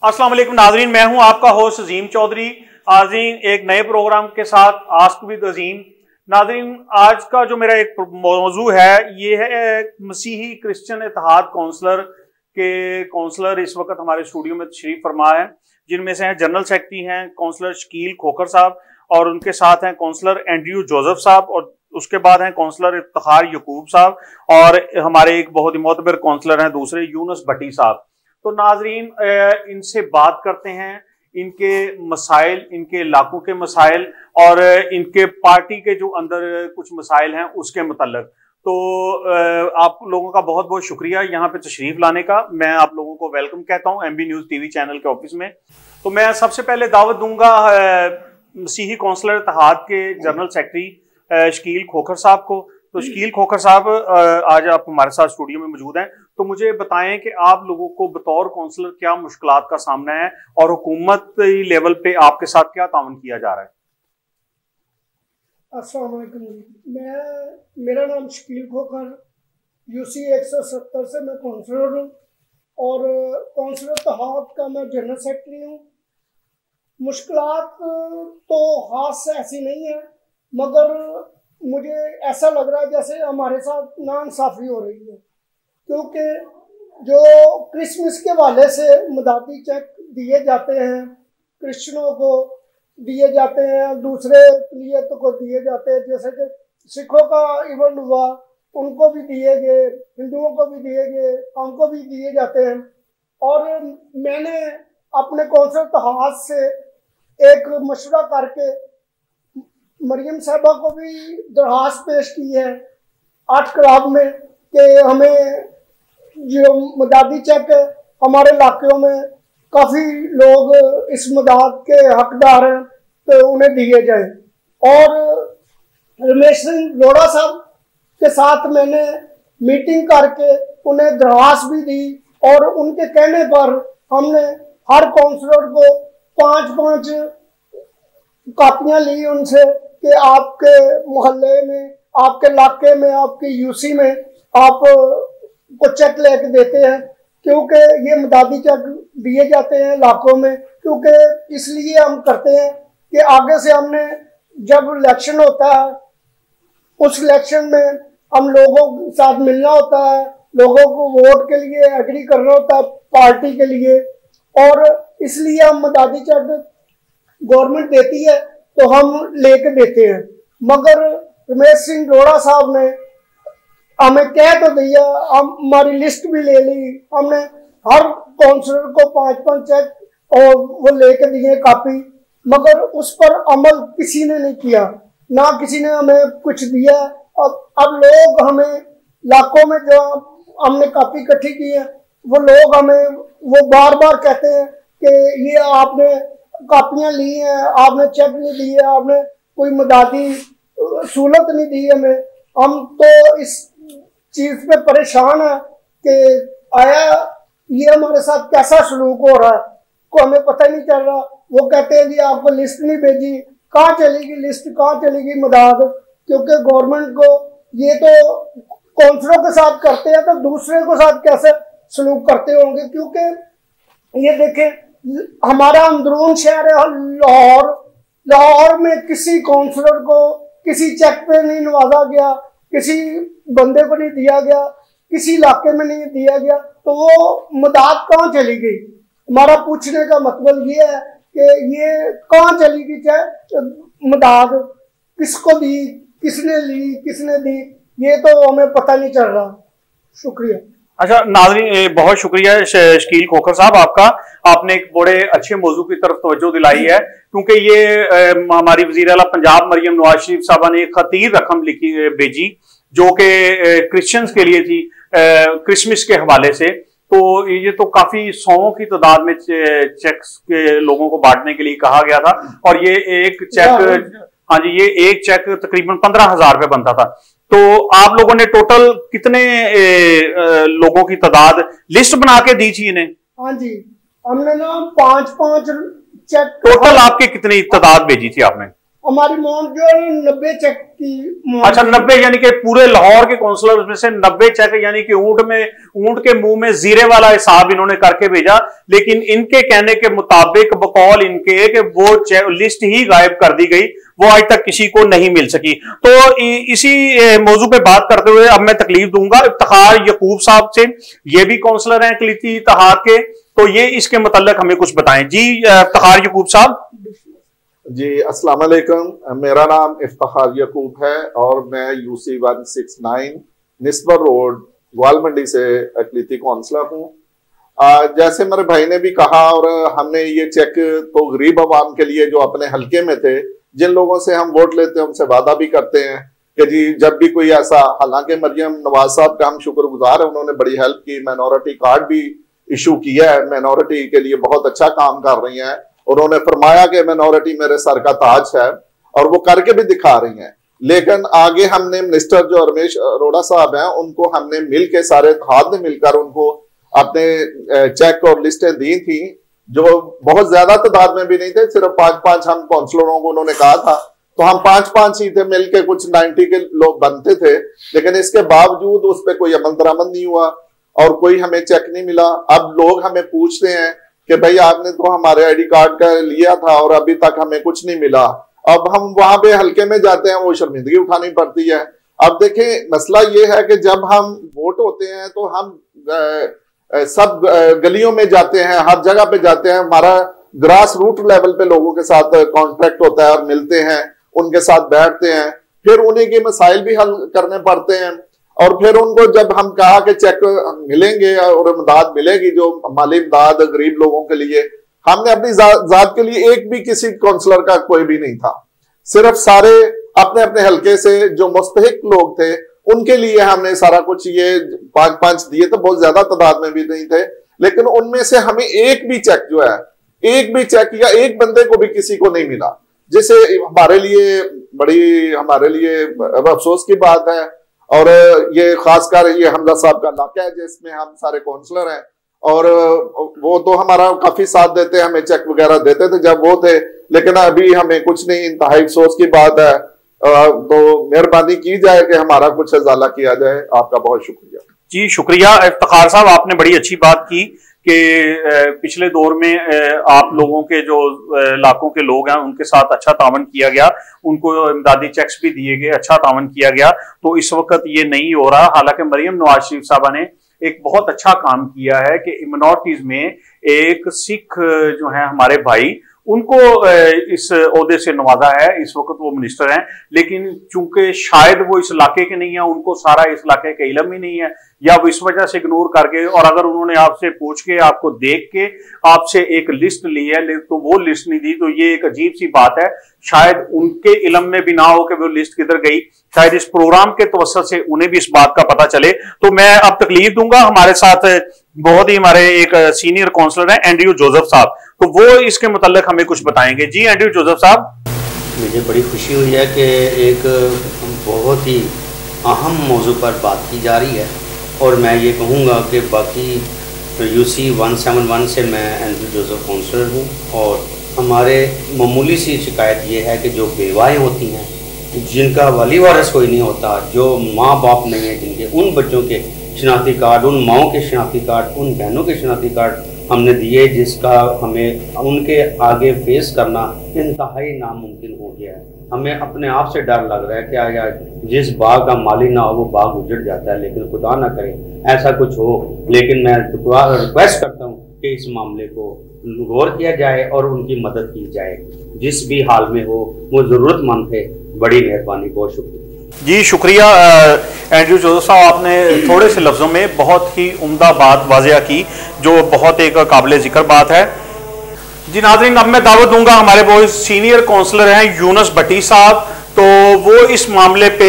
अस्सलाम वालेकुम नाजरीन, मैं हूं आपका होस्ट अजीम चौधरी। नाजरीन, एक नए प्रोग्राम के साथ आस्क विद अजीम। नाजरीन, आज का जो मेरा एक मौजू है ये है मसीही क्रिश्चियन इत्तेहाद काउंसलर के काउंसलर इस वक्त हमारे स्टूडियो में तशरीफ फरमा है, जिनमें से हैं जनरल सेक्रेटरी हैं काउंसलर शकील खोखर साहब, और उनके साथ हैं काउंसलर एंड्रयू जोसेफ साहब, और उसके बाद हैं काउंसलर इफ्तिखार यकूब साहब, और हमारे एक बहुत ही मोतबर काउंसलर हैं दूसरे यूनुस भट्टी साहब। तो नाजरीन, इनसे बात करते हैं इनके मसाइल, इनके इलाकों के मसाइल और इनके पार्टी के जो अंदर कुछ मसाइल हैं उसके मुतल्लक। तो आप लोगों का बहुत बहुत शुक्रिया यहाँ पे तशरीफ लाने का। मैं आप लोगों को वेलकम कहता हूँ MB न्यूज़ TV चैनल के ऑफिस में। तो मैं सबसे पहले दावत दूंगा मसीही काउंसलर इत्तेहाद के जनरल सेक्रेटरी शकील खोखर साहब को। तो शकील खोखर साहब, आज आप हमारे साथ स्टूडियो में मौजूद हैं, तो मुझे बताएं कि आप लोगों को बतौर काउंसलर क्या मुश्किलात का सामना है और हुकूमती लेवल पे आपके साथ क्या ताउन किया जा रहा है। अस्सलाम वालेकुम। मेरा नाम शकील खोखर, UC 170 से मैं काउंसलर हूँ और काउंसलर इत्तेहाद का मैं जनरल सेक्रेटरी हूँ। मुश्किलात तो खास ऐसी नहीं है, मगर मुझे ऐसा लग रहा है जैसे हमारे साथ नाइंसाफ़ी हो रही है, क्योंकि जो क्रिसमस के वाले से मदादी चेक दिए जाते हैं, क्रिश्चियनों को दिए जाते हैं, दूसरे अक़लियतों को दिए जाते हैं, जैसे कि सिखों का इवेंट हुआ उनको भी दिए गए, हिंदुओं को भी दिए गए, हमको भी दिए जाते हैं। और मैंने अपने काउंसिल इत्तेहाद से एक मशवरा करके मरियम साहबा को भी दरखास्त पेश की है 8 क्लब में कि हमें जो मदादी चेक हमारे इलाकों में काफ़ी लोग इस मदद के हकदार हैं तो उन्हें दिए जाए। और रमेश सिंह लोढ़ा साहब के साथ मैंने मीटिंग करके उन्हें दरखास्त भी दी और उनके कहने पर हमने हर काउंसलर को 5-5 कापियाँ ली उनसे कि आपके मोहल्ले में, आपके इलाके में, आपके UC में आप को चेक लेके देते हैं, क्योंकि ये मदादी चेक दिए जाते हैं इलाकों में। क्योंकि इसलिए हम करते हैं कि आगे से हमने जब इलेक्शन होता है उस इलेक्शन में हम लोगों के साथ मिलना होता है, लोगों को वोट के लिए एग्री करना होता है पार्टी के लिए, और इसलिए हम मदादी चेक गवर्नमेंट देती है तो हम लेके देते हैं। मगर रमेश सिंह लोढ़ा साहब ने हमें कह तो दिया, हमारी लिस्ट भी ले ली, हमने हर काउंसलर को 5-5 चेक और वो लेके दिए कापी, मगर उस पर अमल किसी ने नहीं किया, ना किसी ने हमें कुछ दिया। अब लोग हमें इलाकों में जो हमने कापी इकट्ठी की है वो लोग हमें वो बार बार कहते हैं कि ये आपने कापियाँ ली हैं, आपने चेक नहीं दिए, आपने कोई मदादी सहूलत नहीं दी हमें। हम तो इस चीज़ पे परेशान है कि आया ये हमारे साथ कैसा सलूक हो रहा है, को हमें पता ही नहीं चल रहा। वो कहते हैं जी आपको लिस्ट नहीं भेजी, कहाँ चलेगी लिस्ट, कहाँ चलेगी मदद, क्योंकि गवर्नमेंट को ये तो काउंसलरों के साथ करते हैं तो दूसरे के साथ कैसे सलूक करते होंगे। क्योंकि ये देखें, हमारा अंदरून शहर है लाहौर, लाहौर में किसी काउंसलर को किसी चेक पे नहीं नवाजा गया, किसी बंदे को नहीं दिया गया, किसी इलाके में नहीं दिया गया, तो वो मदद कहाँ चली गई। हमारा पूछने का मतलब ये है कि ये कहाँ चली गई, चाहे मदद किसको दी, किसने ली, किसने दी, ये तो हमें पता नहीं चल रहा। शुक्रिया। अच्छा नाज़रीन, बहुत शुक्रिया शकील खोखर साहब आपका। आपने एक बड़े अच्छे मौजू की तरफ तवज्जो दिलाई है, क्योंकि ये हमारी वज़ीर आला पंजाब मरियम नवाज शरीफ साहबा ने एक खतीर रकम भेजी जो कि क्रिश्चियंस के लिए थी क्रिसमस के हवाले से। तो ये तो काफी 100 की तादाद में चेक्स के लोगों को बांटने के लिए कहा गया था, और ये एक चेक, हाँ जी, ये एक चेक तकरीबन 15,000 रुपये बनता था। तो आप लोगों ने टोटल कितने लोगों की तादाद लिस्ट बना के दी थी इन्हें? हाँ जी, हमने ना 5-5 चेक। टोटल आपके कितनी तादाद भेजी थी आपने? हमारी मांग जो है 90 चेक की। अच्छा, 90, यानी कि पूरे लाहौर के काउंसलर्स में से 90 चेक, यानी कि ऊंट के मुंह में जीरे वाला हिसाब इन्होंने करके भेजा। लेकिन इनके कहने के मुताबिक बकौल इनके कि वो लिस्ट ही गायब कर दी गई, वो आज तक किसी को नहीं मिल सकी। तो इसी मौजू पे बात करते हुए अब मैं तकलीफ दूंगा इफ्तिखार यकूब साहब से। ये भी काउंसलर हैं इकलीती इत्तेहाद के, तो ये इसके मुतल्लिक हमें कुछ बताएं। जी इफ्तिखार यकूब साहब। जी अस्सलाम वालेकुम, मेरा नाम इफ्तिखार यकूब है और मैं UC 169 निस्बर रोड ग्वालमंडी से अकलीती काउंसलर हूँ। जैसे मेरे भाई ने भी कहा, और हमने ये चेक तो गरीब आवाम के लिए जो अपने हल्के में थे, जिन लोगों से हम वोट लेते हैं उनसे वादा भी करते हैं कि जी जब भी कोई ऐसा, हालांकि मरियम नवाज साहब का हम शुक्रगुजार है, उन्होंने बड़ी हेल्प की, माइनॉरिटी कार्ड भी इशू किया है, माइनॉरिटी के लिए बहुत अच्छा काम कर रही हैं। उन्होंने फरमाया कि माइनॉरिटी मेरे सर का ताज है, और वो करके भी दिखा रही हैं। लेकिन आगे हमने मिनिस्टर जो रमेश अरोड़ा साहब हैं, उनको हमने मिल के, सारे इत्तेहाद ने मिलकर उनको अपने चेक और लिस्टें दी थी, जो बहुत ज्यादा तादाद में भी नहीं थे, सिर्फ 5-5 हम काउंसलरों को उन्होंने कहा था, तो हम 5-5 ही थे, मिलके कुछ 90 के लोग बनते थे। लेकिन इसके बावजूद उस पर कोई अमल दरामद नहीं हुआ और कोई हमें चेक नहीं मिला। अब लोग हमें पूछते हैं कि भाई आपने तो हमारे ID कार्ड का लिया था और अभी तक हमें कुछ नहीं मिला। अब हम वहां पे हल्के में जाते हैं, वो शर्मिंदगी उठानी पड़ती है। अब देखें, मसला ये है कि जब हम वोट होते हैं तो हम सब गलियों में जाते हैं, हर जगह पे जाते हैं, हमारा ग्रास रूट लेवल पे लोगों के साथ कॉन्ट्रैक्ट होता है और मिलते हैं, उनके साथ बैठते हैं, फिर उन्हीं के मसाइल भी हल करने पड़ते हैं। और फिर उनको जब हम कहा कि चेक मिलेंगे और इमदाद मिलेगी, जो माली इमदाद गरीब लोगों के लिए, हमने अपनी जात के लिए एक भी किसी काउंसलर का कोई भी नहीं था, सिर्फ सारे अपने अपने हल्के से जो मुस्तहिक लोग थे उनके लिए हमने सारा कुछ ये 5-5 दिए, तो बहुत ज्यादा तादाद में भी नहीं थे। लेकिन उनमें से हमें एक भी चेक जो है, एक भी चेक या एक बंदे को भी किसी को नहीं मिला, जिसे हमारे लिए अफसोस की बात है। और ये खासकर ये हमजा साहब का इलाका है जिसमें हम सारे काउंसलर हैं, और वो तो हमारा काफी साथ देते हैं, हमें चेक वगैरह देते थे जब वो थे, लेकिन अभी हमें कुछ नहीं। इंतहाई अफसोस की बात है, तो मेहरबानी की जाए कि हमारा कुछ इजाला किया जाए। आपका बहुत शुक्रिया। जी शुक्रिया इफ्तिखार साहब, आपने बड़ी अच्छी बात की कि पिछले दौर में आप लोगों के जो इलाकों के लोग हैं उनके साथ अच्छा तावन किया गया, उनको इमदादी चेक्स भी दिए गए, अच्छा तावन किया गया। तो इस वक्त ये नहीं हो रहा। हालांकि मरियम नवाज शरीफ साहबा ने एक बहुत अच्छा काम किया है कि मिनॉरिटीज में एक सिख जो है हमारे भाई, उनको इस ओहदे से नवाजा है। इस वक्त वो मिनिस्टर हैं, लेकिन चूंकि शायद वो इस इलाके के नहीं है, उनको सारा इस इलाके का इल्म ही नहीं है, या वो इस वजह से इग्नोर करके, और अगर उन्होंने आपसे पूछ के, आपको देख के आपसे एक लिस्ट ली है तो वो लिस्ट नहीं दी, तो ये एक अजीब सी बात है। शायद उनके इल्म में भी ना हो कि वो लिस्ट किधर गई, शायद इस प्रोग्राम के तवस्सुत से उन्हें भी इस बात का पता चले। तो मैं अब तकलीफ दूंगा, हमारे साथ बहुत ही हमारे एक सीनियर काउंसलर हैं एंड्रयू जोसेफ साहब, तो वो इसके मुताल्लिक हमें कुछ बताएंगे। जी एंड्रयू जोसेफ साहब। मुझे बड़ी खुशी हुई है कि एक बहुत ही अहम मौजू पर बात की जा रही है, और मैं ये कहूँगा कि बाकी UC 171 से मैं एंड्रयू जोसेफ काउंसलर हूँ, और हमारे मामूली सी शिकायत ये है कि जो बेवाएँ होती हैं, जिनका वली वारिस कोई नहीं होता, जो माँ बाप नहीं है जिनके, उन बच्चों के शनाख्ती कार्ड, उन माओं के शनाख्ती कार्ड, उन बहनों के शनाख्ती कार्ड हमने दिए, जिसका हमें उनके आगे फेस करना इंतहाई नामुमकिन हो गया है। हमें अपने आप से डर लग रहा है कि यार जिस बाग का माली ना हो वो बाग उजड़ जाता है, लेकिन खुदा ना करे ऐसा कुछ हो। लेकिन मैं रिक्वेस्ट करता हूँ कि इस मामले को गौर किया जाए और उनकी मदद की जाए, जिस भी हाल में हो, वो ज़रूरतमंद है। बड़ी मेहरबानी, बहुत शुक्रिया। जी शुक्रिया एंड्रयू जोसेफ साहब, आपने थोड़े से लफ्ज़ों में बहुत ही उम्दा बात वाज़िया की, जो बहुत एक काबिल ज़िक्र बात है। जी नाज़रीन, अब मैं दावत दूंगा हमारे वो सीनियर काउंसलर हैं यूनुस भट्टी साहब, तो वो इस मामले पे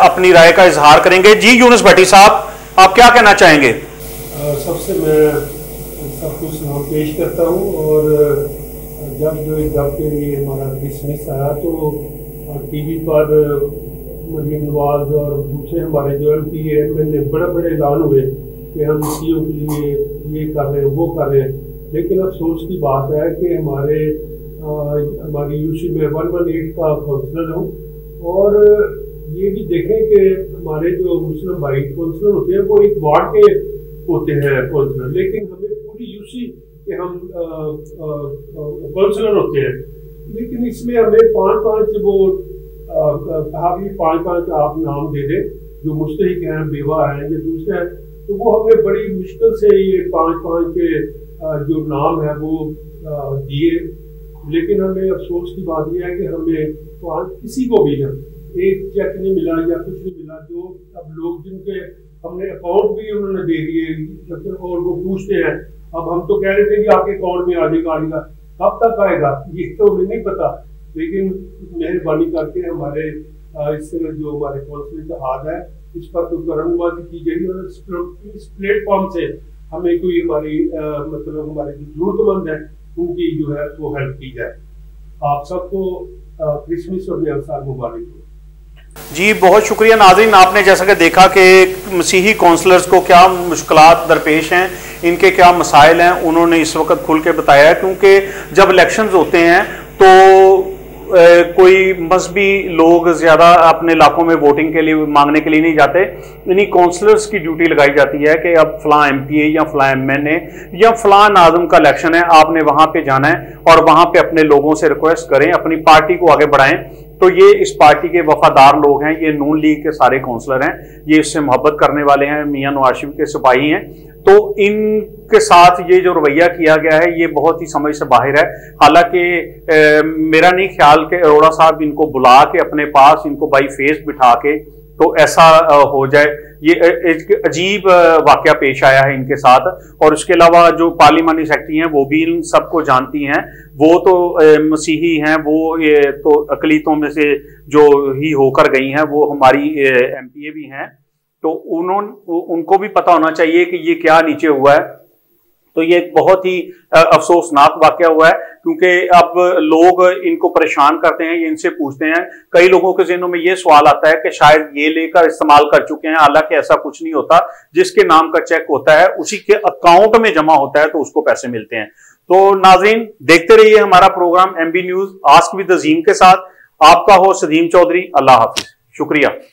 अपनी राय का इजहार करेंगे। जी यूनुस भट्टी साहब, आप क्या कहना चाहेंगे? सबसे मैं सबको सलाम पेश करता हूँ, और जब के लिए हमारा डिसमिस आया तो TV पर मरीम नवाज और दूसरे हमारे जो MP MLA बड़े ऐलान हुए कि हम CO के लिए ये कर रहे हैं, वो कर रहे हैं। लेकिन अफसोस की बात है कि हमारे हमारी यूसी में 118 का काउंसलर हूँ। और ये भी देखें कि हमारे जो मुस्लिम भाई काउंसलर होते हैं वो एक वार्ड के होते हैं काउंसलर, लेकिन हमें पूरी यूसी के हम काउंसलर होते हैं। लेकिन इसमें हमें 5-5 वो कहा कि 5-5 आप नाम दे दें जो मुस्तहिक हैं, बेवा हैं या दूसरे हैं, तो वो हमें बड़ी मुश्किल से ये 5-5 के जो नाम है वो दिए। लेकिन हमें अफसोस की बात यह है कि हमें किसी को भी ना एक चेक नहीं मिला या कुछ नहीं मिला। जो अब लोग जिनके हमने अकाउंट भी उन्होंने दे दिए और वो पूछते हैं, अब हम तो कह रहे थे कि आपके अकाउंट में आ जाएगा, कब तक आएगा ये तो हमें नहीं पता। लेकिन मेहरबानी करके हमारे इस जो हमारे काउंसिल इत्तेहाद है इस पर तो करमवादी की गई और इस प्लेटफॉर्म से हमें कोई हमारी मतलब हमारे जो जरूरतमंद है उनकी जो है वो हेल्प की जाए। आप सबको क्रिसमस और नया साल मुबारक हो। जी बहुत शुक्रिया नाज़रीन, आपने जैसा कि देखा कि मसीही काउंसलर्स को क्या मुश्किलात दरपेश हैं, इनके क्या मसाइल हैं, उन्होंने इस वक्त खुल के बताया है। क्योंकि जब इलेक्शंस होते हैं तो कोई मजहबी लोग ज़्यादा अपने इलाकों में वोटिंग के लिए मांगने के लिए नहीं जाते। इन्हीं काउंसलर्स की ड्यूटी लगाई जाती है कि अब फलां MPA या फलां MNA या फलां नाज़िम का इलेक्शन है, आपने वहाँ पे जाना है और वहाँ पे अपने लोगों से रिक्वेस्ट करें, अपनी पार्टी को आगे बढ़ाएं। तो ये इस पार्टी के वफादार लोग हैं, ये नून लीग के सारे काउंसलर हैं, ये इससे मोहब्बत करने वाले हैं, मियां नवाज शरीफ के सिपाही हैं। तो इनके साथ ये जो रवैया किया गया है ये बहुत ही समझ से बाहर है। हालांकि मेरा नहीं ख्याल कि अरोड़ा साहब इनको बुला के अपने पास इनको बाई फेस बिठा के तो ऐसा हो जाए। ये एक अजीब वाकया पेश आया है इनके साथ। और उसके अलावा जो पार्लिमानी सेक्रेटरी हैं वो भी इन सबको जानती हैं, वो तो मसीही हैं, वो ये तो अकलीतों में से जो ही होकर गई हैं, वो हमारी MPA भी हैं, तो उनको भी पता होना चाहिए कि ये क्या नीचे हुआ है। तो ये एक बहुत ही अफसोसनाक वाकया हुआ है, क्योंकि अब लोग इनको परेशान करते हैं, ये इनसे पूछते हैं। कई लोगों के ज़हनों में ये सवाल आता है कि शायद ये लेकर इस्तेमाल कर चुके हैं, हालांकि ऐसा कुछ नहीं होता। जिसके नाम का चेक होता है उसी के अकाउंट में जमा होता है तो उसको पैसे मिलते हैं। तो नाज़रीन देखते रहिए हमारा program MB news ask with Azeem के साथ। आपका होस्ट अजीम चौधरी, अल्लाह हाफिज, शुक्रिया।